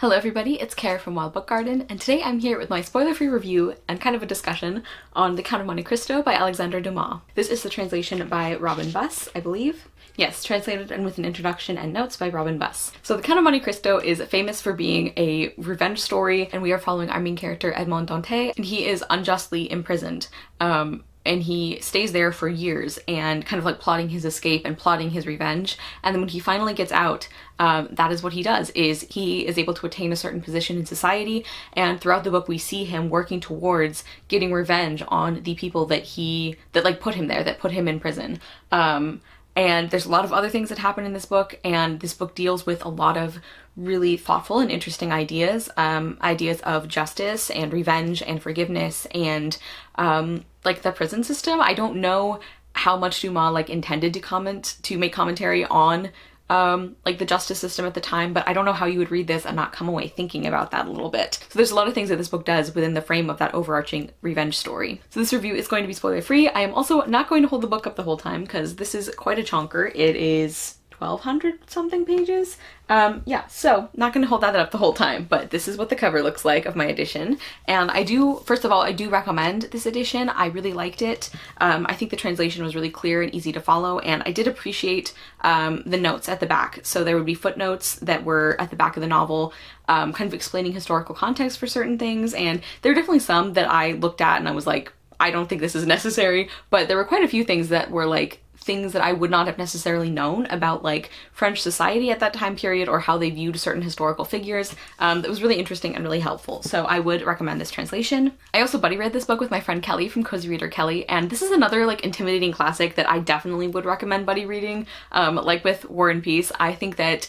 Hello everybody, it's Kara from Wild Book Garden, and today I'm here with my spoiler-free review and kind of a discussion on The Count of Monte Cristo by Alexandre Dumas. This is the translation by Robin Buss, I believe. Yes, translated and with an introduction and notes by Robin Buss. So The Count of Monte Cristo is famous for being a revenge story, and we are following our main character Edmond Dantès, and he is unjustly imprisoned. And he stays there for years and kind of like plotting his escape and plotting his revenge. And then when he finally gets out, that is what he does, is he is able to attain a certain position in society. And throughout the book, we see him working towards getting revenge on the people that put him there, that put him in prison. And there's a lot of other things that happen in this book, and this book deals with a lot of really thoughtful and interesting ideas, ideas of justice and revenge and forgiveness and like the prison system. I don't know how much Dumas intended to make commentary on like the justice system at the time, but I don't know how you would read this and not come away thinking about that a little bit. So there's a lot of things that this book does within the frame of that overarching revenge story. So this review is going to be spoiler free. I am also not going to hold the book up the whole time because this is quite a chonker. It is 1,200 something pages. Yeah, so not going to hold that up the whole time, but this is what the cover looks like of my edition. And first of all, I do recommend this edition. I really liked it. I think the translation was really clear and easy to follow, and I did appreciate the notes at the back. So there would be footnotes that were at the back of the novel, kind of explaining historical context for certain things, and there are definitely some that I looked at and I was like, I don't think this is necessary, but there were quite a few things that were things that I would not have necessarily known about French society at that time period or how they viewed certain historical figures. That was really interesting and really helpful. So I would recommend this translation. I also buddy read this book with my friend Kelly from Cozy Reader Kelly, and this is another intimidating classic that I definitely would recommend buddy reading. Like with War and Peace, I think that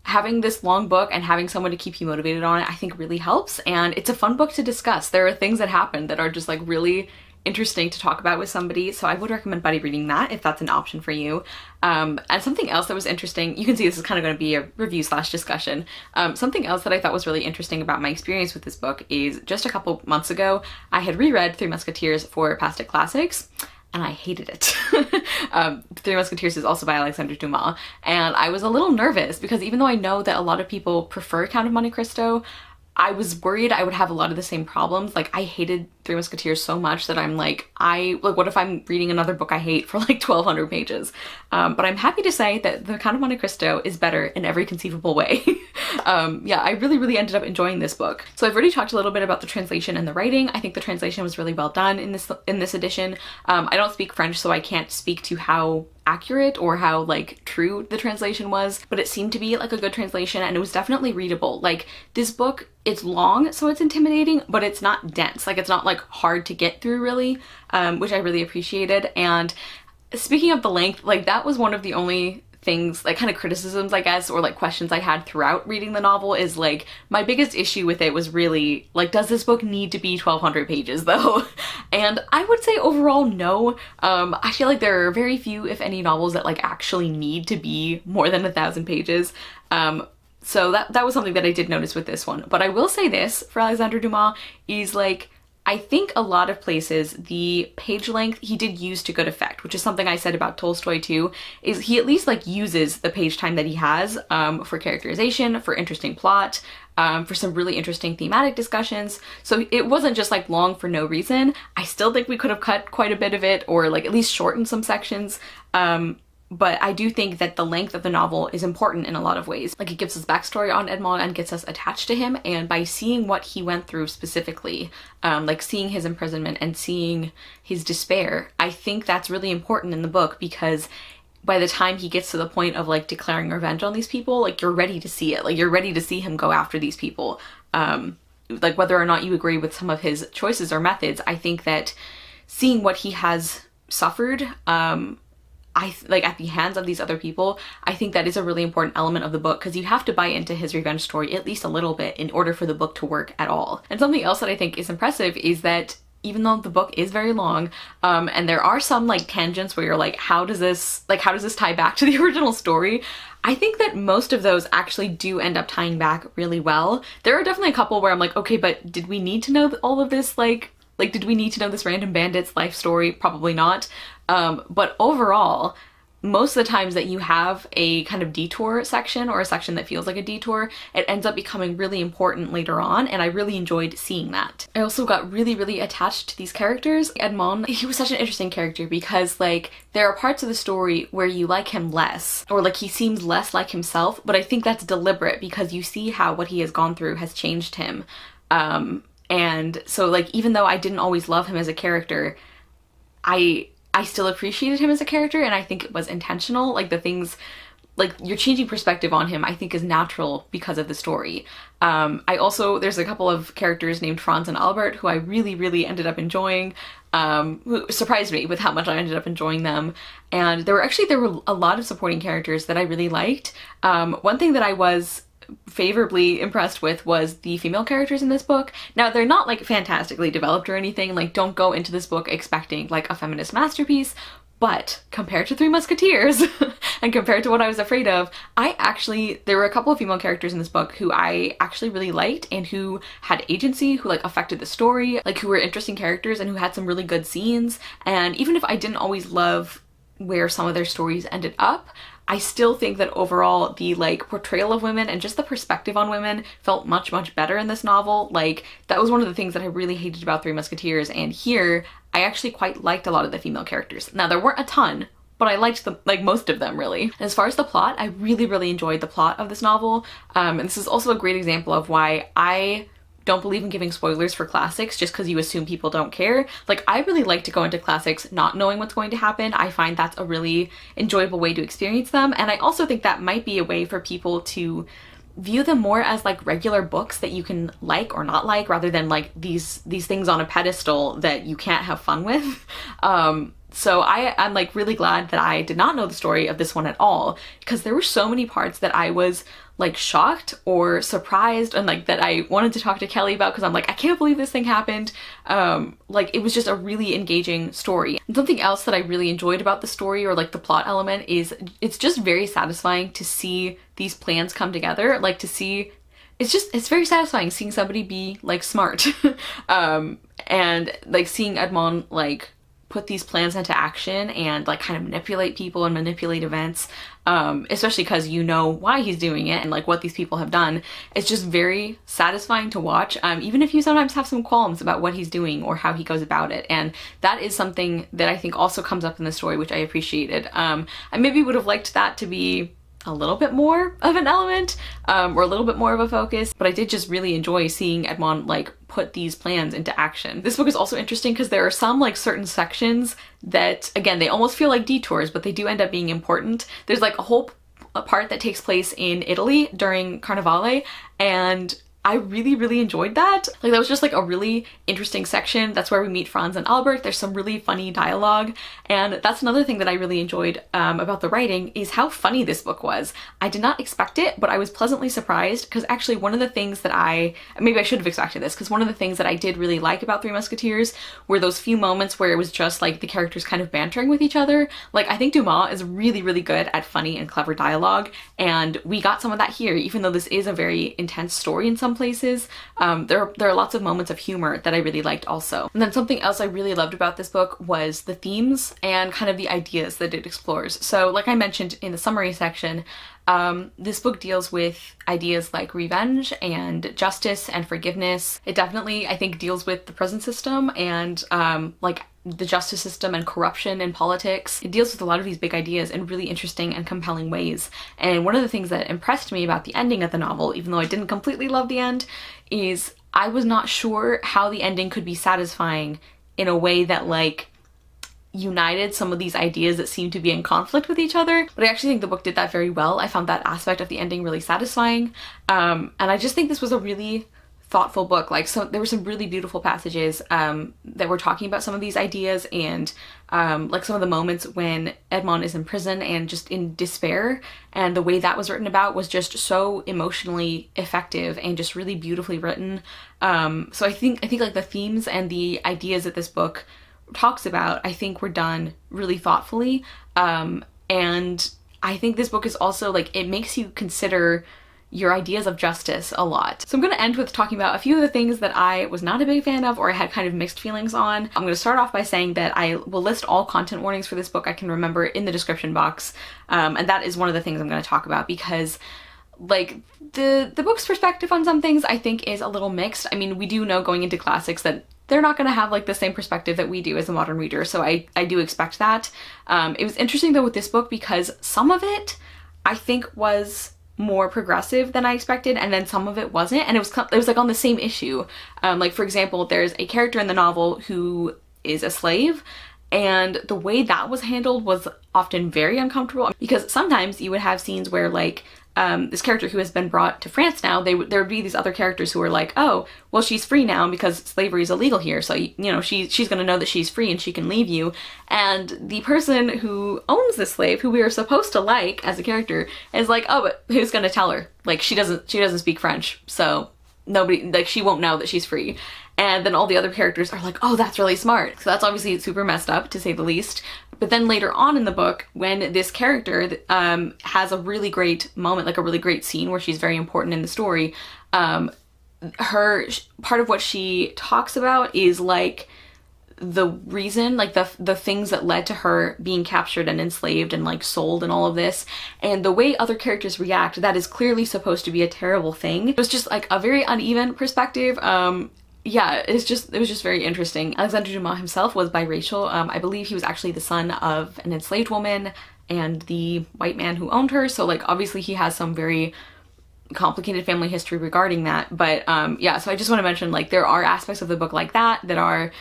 having this long book and having someone to keep you motivated on it, I think really helps, and it's a fun book to discuss. There are things that happen that are just really interesting to talk about with somebody, so I would recommend buddy reading that if that's an option for you. And something else that was interesting, you can see this is kind of going to be a review / discussion. Something else that I thought was really interesting about my experience with this book is just a couple months ago, I had reread Three Musketeers for Past It Classics, and I hated it. Three Musketeers is also by Alexandre Dumas, and I was a little nervous because even though I know that a lot of people prefer Count of Monte Cristo, I was worried I would have a lot of the same problems. I hated Three Musketeers so much that I'm what if I'm reading another book I hate for 1,200 pages? But I'm happy to say that The Count of Monte Cristo is better in every conceivable way. Yeah, I really ended up enjoying this book. So I've already talked a little bit about the translation and the writing. I think the translation was really well done in this edition. I don't speak French, so I can't speak to how accurate or how true the translation was, but it seemed to be a good translation, and it was definitely readable. This book, it's long, so it's intimidating, but it's not dense. It's not hard to get through really, which I really appreciated. And speaking of the length, that was one of the only things, kind of criticisms, I guess, or questions I had throughout reading the novel is my biggest issue with it was really does this book need to be 1,200 pages though? And I would say overall no. I feel there are very few, if any, novels that actually need to be more than 1,000 pages. So that was something that I did notice with this one. But I will say this for Alexandre Dumas is I think a lot of places the page length he did use to good effect, which is something I said about Tolstoy too, is he at least uses the page time that he has for characterization, for interesting plot, for some really interesting thematic discussions. So it wasn't just long for no reason. I still think we could have cut quite a bit of it or at least shortened some sections. But I do think that the length of the novel is important in a lot of ways. It gives us backstory on Edmond and gets us attached to him, and by seeing what he went through specifically, seeing his imprisonment and seeing his despair, I think that's really important in the book because by the time he gets to the point of declaring revenge on these people, you're ready to see it. You're ready to see him go after these people. Whether or not you agree with some of his choices or methods, I think that seeing what he has suffered, at the hands of these other people, I think that is a really important element of the book because you have to buy into his revenge story at least a little bit in order for the book to work at all. And something else that I think is impressive is that even though the book is very long, and there are some tangents where you're how does this tie back to the original story? I think that most of those actually do end up tying back really well. There are definitely a couple where I'm okay, but did we need to know all of this? Did we need to know this random bandit's life story? Probably not. But overall, most of the times that you have a kind of detour section, or a section that feels like a detour, it ends up becoming really important later on, and I really enjoyed seeing that. I also got really, really attached to these characters. Edmond, he was such an interesting character because like there are parts of the story where you like him less, or like he seems less like himself, but I think that's deliberate because you see how what he has gone through has changed him. And so like even though I didn't always love him as a character, I still appreciated him as a character, and I think it was intentional. Like the things, like your changing perspective on him, I think is natural because of the story. There's a couple of characters named Franz and Albert who I really, really ended up enjoying, who surprised me with how much I ended up enjoying them. And there were a lot of supporting characters that I really liked. One thing that I was favorably impressed with was the female characters in this book. Now, they're not like fantastically developed or anything, like don't go into this book expecting like a feminist masterpiece, but compared to Three Musketeers and compared to what I was afraid of, there were a couple of female characters in this book who I actually really liked and who had agency, who like affected the story, like who were interesting characters and who had some really good scenes. And even if I didn't always love where some of their stories ended up, I still think that overall the like portrayal of women and just the perspective on women felt much, much better in this novel. Like that was one of the things that I really hated about Three Musketeers, and here I actually quite liked a lot of the female characters. Now there weren't a ton, but I liked them, like most of them really. And as far as the plot, I really, really enjoyed the plot of this novel. And this is also a great example of why I don't believe in giving spoilers for classics just because you assume people don't care. Like I really like to go into classics not knowing what's going to happen. I find that's a really enjoyable way to experience them, and I also think that might be a way for people to view them more as like regular books that you can like or not like, rather than like these things on a pedestal that you can't have fun with. So I'm like really glad that I did not know the story of this one at all, because there were so many parts that I was like shocked or surprised and like that I wanted to talk to Kelly about, because I'm like, I can't believe this thing happened. Like it was just a really engaging story. And something else that I really enjoyed about the story, or like the plot element, is it's just very satisfying to see these plans come together. Like to see, it's very satisfying seeing somebody be like smart. And like seeing Edmond like put these plans into action and like kind of manipulate people and manipulate events, especially because you know why he's doing it and like what these people have done. It's just very satisfying to watch, even if you sometimes have some qualms about what he's doing or how he goes about it. And that is something that I think also comes up in the story, which I appreciated. I maybe would have liked that to be a little bit more of an element, or a little bit more of a focus, but I did just really enjoy seeing Edmond like put these plans into action. This book is also interesting because there are some like certain sections that, again, they almost feel like detours, but they do end up being important. There's like a part that takes place in Italy during Carnivale, and I really, really enjoyed that. Like that was just like a really interesting section. That's where we meet Franz and Albert. There's some really funny dialogue, and that's another thing that I really enjoyed about the writing, is how funny this book was. I did not expect it, but I was pleasantly surprised, because actually one of the things that maybe I should have expected this, because one of the things that I did really like about Three Musketeers were those few moments where it was just like the characters kind of bantering with each other. Like I think Dumas is really, really good at funny and clever dialogue, and we got some of that here, even though this is a very intense story in some places. There are lots of moments of humor that I really liked also. And then something else I really loved about this book was the themes and kind of the ideas that it explores. So like I mentioned in the summary section, this book deals with ideas like revenge and justice and forgiveness. It definitely, I think, deals with the prison system and like the justice system and corruption in politics. It deals with a lot of these big ideas in really interesting and compelling ways. And one of the things that impressed me about the ending of the novel, even though I didn't completely love the end, is I was not sure how the ending could be satisfying in a way that like united some of these ideas that seemed to be in conflict with each other. But I actually think the book did that very well. I found that aspect of the ending really satisfying. And I just think this was a really thoughtful book. Like, so there were some really beautiful passages that were talking about some of these ideas, and like some of the moments when Edmond is in prison and just in despair, and the way that was written about was just so emotionally effective and just really beautifully written. So I think like the themes and the ideas that this book talks about, I think were done really thoughtfully. And I think this book is also like, it makes you consider your ideas of justice a lot. So I'm going to end with talking about a few of the things that I was not a big fan of or I had kind of mixed feelings on. I'm going to start off by saying that I will list all content warnings for this book I can remember in the description box, and that is one of the things I'm going to talk about because like the book's perspective on some things I think is a little mixed. I mean, we do know going into classics that they're not going to have like the same perspective that we do as a modern reader, so I do expect that. It was interesting though with this book because some of it I think was more progressive than I expected, and then some of it wasn't, and it was like on the same issue. Like for example, there's a character in the novel who is a slave, and the way that was handled was often very uncomfortable because sometimes you would have scenes where like this character who has been brought to France now, there would be these other characters who are like, oh, well, she's free now because slavery is illegal here, so you know she's gonna know that she's free and she can leave you. And the person who owns the slave, who we are supposed to like as a character, is like, oh, but who's gonna tell her? Like she doesn't speak French, so nobody, like she won't know that she's free. And then all the other characters are like, oh, that's really smart. So that's obviously super messed up, to say the least. But then later on in the book, when this character has a really great moment, like a really great scene where she's very important in the story, her part of what she talks about is like the reason, like the things that led to her being captured and enslaved and like sold and all of this, and the way other characters react, that is clearly supposed to be a terrible thing. It was just like a very uneven perspective. Yeah, it was just very interesting. Alexandre Dumas himself was biracial. I believe he was actually the son of an enslaved woman and the white man who owned her, so like obviously he has some very complicated family history regarding that. But yeah, so I just want to mention like there are aspects of the book like that are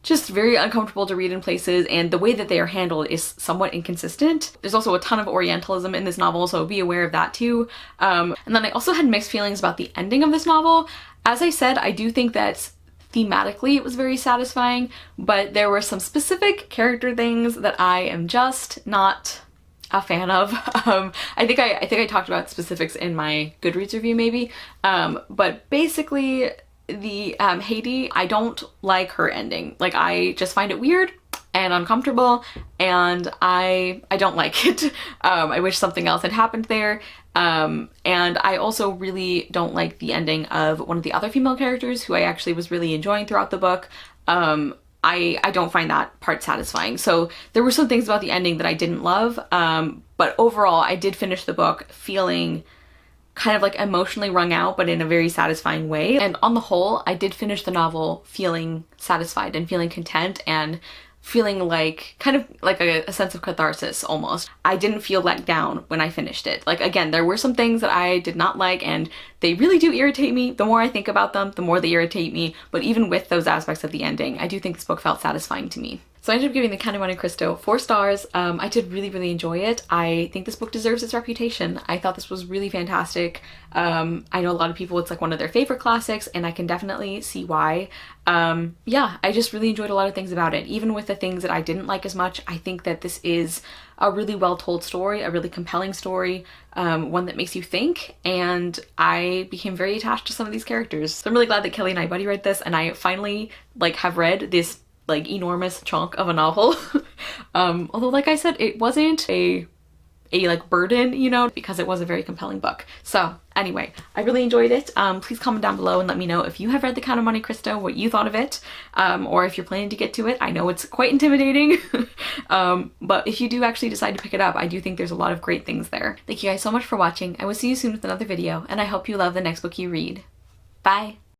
just very uncomfortable to read in places, and the way that they are handled is somewhat inconsistent. There's also a ton of Orientalism in this novel, so be aware of that too. And then I also had mixed feelings about the ending of this novel. As I said, I do think that thematically it was very satisfying, but there were some specific character things that I am just not a fan of. I think I talked about specifics in my Goodreads review maybe, but basically the Haiti, I don't like her ending. Like I just find it weird and uncomfortable, and I don't like it. I wish something else had happened there. And I also really don't like the ending of one of the other female characters who I actually was really enjoying throughout the book. I don't find that part satisfying. So there were some things about the ending that I didn't love, but overall I did finish the book feeling kind of like emotionally wrung out, but in a very satisfying way. And on the whole, I did finish the novel feeling satisfied and feeling content and feeling like kind of like a sense of catharsis almost. I didn't feel let down when I finished it. Like again, there were some things that I did not like and they really do irritate me. The more I think about them, the more they irritate me. But even with those aspects of the ending, I do think this book felt satisfying to me. So I ended up giving the Count of Monte Cristo 4 stars. I did really enjoy it. I think this book deserves its reputation. I thought this was really fantastic. I know a lot of people, it's like one of their favorite classics, and I can definitely see why. Yeah, I just really enjoyed a lot of things about it. Even with the things that I didn't like as much, I think that this is a really well-told story, a really compelling story, one that makes you think, and I became very attached to some of these characters. So I'm really glad that Kelly and I buddy read this, and I finally like have read this like enormous chunk of a novel. Although like I said, it wasn't a like burden, you know, because it was a very compelling book. So anyway, I really enjoyed it. Please comment down below and let me know if you have read The Count of Monte Cristo, what you thought of it, or if you're planning to get to it. I know it's quite intimidating, but if you do actually decide to pick it up, I do think there's a lot of great things there. Thank you guys so much for watching. I will see you soon with another video, and I hope you love the next book you read. Bye!